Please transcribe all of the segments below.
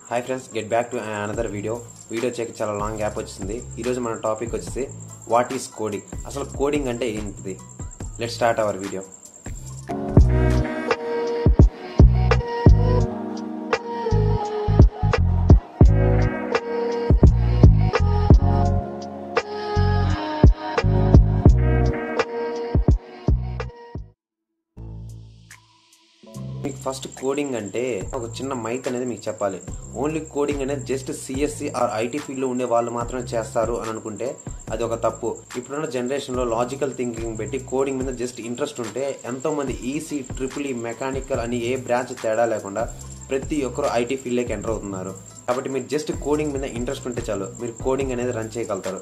Hi friends, get back to another video వచ్చేకి చాలా long gap వచ్చింది. ఈరోజు మన టాపిక్ వచ్చేసి వాట్ ఈస్ కోడింగ్. అసలు కోడింగ్ అంటే ఏంటిది? Let start our video. మీకు ఫస్ట్ కోడింగ్ అంటే ఒక చిన్న మైత్ అనేది మీకు చెప్పాలి. ఓన్లీ కోడింగ్ అనేది జస్ట్ సిఎస్సి ఆర్ ఐటీ ఫీల్డ్లో ఉండే వాళ్ళు మాత్రమే చేస్తారు అని అనుకుంటే అది ఒక తప్పు. ఇప్పుడున్న జనరేషన్లో లాజికల్ థింకింగ్ పెట్టి కోడింగ్ మీద జస్ట్ ఇంట్రెస్ట్ ఉంటే ఎంతోమంది ఈసీ, ట్రిపుల్ ఈ, మెకానికల్ అని ఏ బ్రాంచ్ తేడా లేకుండా ప్రతి ఒక్కరు ఐటీ ఫీల్డ్లోకి ఎంటర్ అవుతున్నారు. కాబట్టి మీరు జస్ట్ కోడింగ్ మీద ఇంట్రెస్ట్ ఉంటే చాలు, మీరు కోడింగ్ అనేది రన్ చేయగలుగుతారు.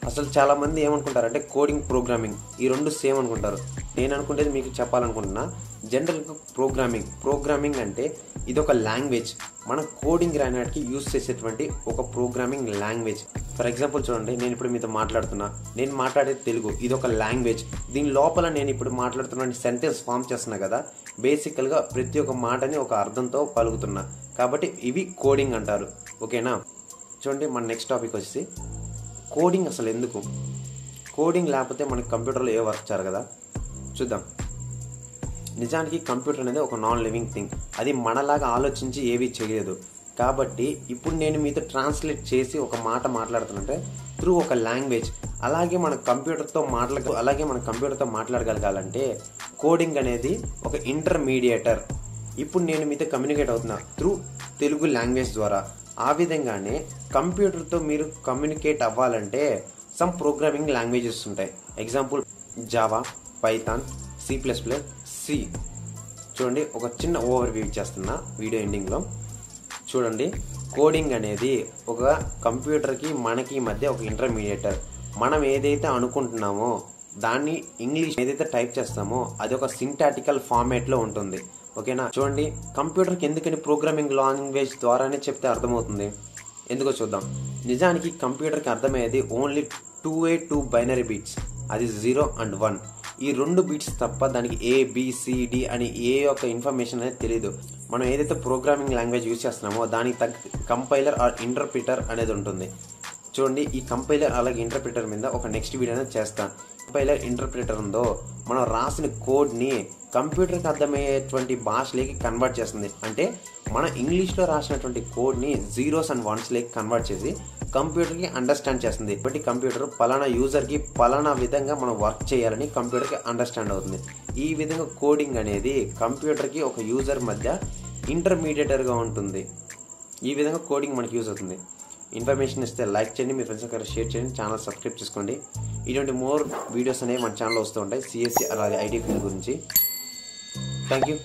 అసలు చాలా మంది ఏమనుకుంటారంటే కోడింగ్, ప్రోగ్రామింగ్ ఈ రెండు సేమ్ అనుకుంటారు. నేను అనుకుంటేది మీకు చెప్పాలనుకుంటున్నా. జనరల్గా ప్రోగ్రామింగ్ అంటే ఇది ఒక లాంగ్వేజ్. మనం కోడింగ్ రాయడానికి యూజ్ చేసేటువంటి ఒక ప్రోగ్రామింగ్ లాంగ్వేజ్. ఫర్ ఎగ్జాంపుల్ చూడండి, నేను ఇప్పుడు మీతో మాట్లాడుతున్నా, నేను మాట్లాడేది తెలుగు, ఇది ఒక లాంగ్వేజ్. దీని లోపల నేను ఇప్పుడు మాట్లాడుతున్న సెంటెన్స్ ఫామ్ చేస్తున్నా కదా, బేసికల్గా ప్రతి ఒక్క మాటని ఒక అర్థంతో పలుకుతున్నా. కాబట్టి ఇవి కోడింగ్ అంటారు. ఓకేనా? చూడండి, మన నెక్స్ట్ టాపిక్ వచ్చేసి కోడింగ్ అసలు ఎందుకు. కోడింగ్ లేకపోతే మనకి కంప్యూటర్లో ఏ వర్క్ చేయరు కదా. చూద్దాం. నిజానికి కంప్యూటర్ అనేది ఒక నాన్ లివింగ్ థింగ్. అది మనలాగా ఆలోచించి ఏవి చేయలేదు. కాబట్టి ఇప్పుడు నేను మీతో ట్రాన్స్లేట్ చేసి ఒక మాట మాట్లాడుతున్నట్టే త్రూ ఒక లాంగ్వేజ్. అలాగే మన కంప్యూటర్తో మాట్లాడగలగాలంటే కోడింగ్ అనేది ఒక ఇంటర్మీడియేటర్. ఇప్పుడు నేను మీతో కమ్యూనికేట్ అవుతున్నా త్రూ తెలుగు లాంగ్వేజ్ ద్వారా. ఆ విధంగానే కంప్యూటర్తో మీరు కమ్యూనికేట్ అవ్వాలంటే సమ్ ప్రోగ్రామింగ్ లాంగ్వేజెస్ ఉంటాయి. Example Java, Python, C++. చూడండి, ఒక చిన్న ఓవర్ వ్యూ ఇచ్చేస్తున్నా వీడియో ఎండింగ్లో. చూడండి, కోడింగ్ అనేది ఒక కంప్యూటర్కి మనకి మధ్య ఒక ఇంటర్మీడియేటర్. మనం ఏదైతే అనుకుంటున్నామో దాన్ని ఇంగ్లీష్ ఏదైతే టైప్ చేస్తామో అది ఒక సింటాటికల్ ఫార్మేట్లో ఉంటుంది. ఓకేనా? చూడండి, కంప్యూటర్కి ఎందుకని ప్రోగ్రామింగ్ లాంగ్వేజ్ ద్వారానే చెప్తే అర్థమవుతుంది. ఎందుకో చూద్దాం. నిజానికి కంప్యూటర్కి అర్థమయ్యేది ఓన్లీ 2 బైనరీ బీట్స్. అది 0 and 1. ఈ 2 బీట్స్ తప్ప దానికి ABCD అని ఏ యొక్క ఇన్ఫర్మేషన్ అనేది తెలియదు. మనం ఏదైతే ప్రోగ్రామింగ్ లాంగ్వేజ్ యూజ్ చేస్తున్నామో దానికి కంపైలర్ ఆర్ ఇంటర్ప్రిటర్ అనేది ఉంటుంది. చూడండి, ఈ కంపైలర్ అలాగే ఇంటర్ప్రిటర్ మీద ఒక నెక్స్ట్ వీడియో అనేది చేస్తాను. కంపైలర్, ఇంటర్ప్రిటర్ ఉందో మనం రాసిన కోడ్ని కంప్యూటర్కి అర్థమయ్యేటువంటి భాషలోకి కన్వర్ట్ చేస్తుంది. అంటే మన ఇంగ్లీష్లో రాసినటువంటి కోడ్ని 0s and 1s కన్వర్ట్ చేసి కంప్యూటర్కి అండర్స్టాండ్ చేస్తుంది. కాబట్టి కంప్యూటర్ పలానా యూజర్కి పలానా విధంగా మనం వర్క్ చేయాలని కంప్యూటర్కి అండర్స్టాండ్ అవుతుంది. ఈ విధంగా కోడింగ్ అనేది కంప్యూటర్కి ఒక యూజర్ మధ్య ఇంటర్మీడియేటర్గా ఉంటుంది. ఈ విధంగా కోడింగ్ మనకి యూజ్ అవుతుంది. ఇన్ఫర్మేషన్ ఇస్తే లైక్ చేయండి, మీ ఫ్రెండ్స్ దగ్గర షేర్ చేయండి, ఛానల్ సబ్స్క్రైబ్ చేసుకోండి. ఇటువంటి మోర్ వీడియోస్ అనేవి మన ఛానల్లో వస్తూ ఉంటాయి, సిఎస్సి అలాగే ఐటీ ఫీల్డ్ గురించి. Thank you.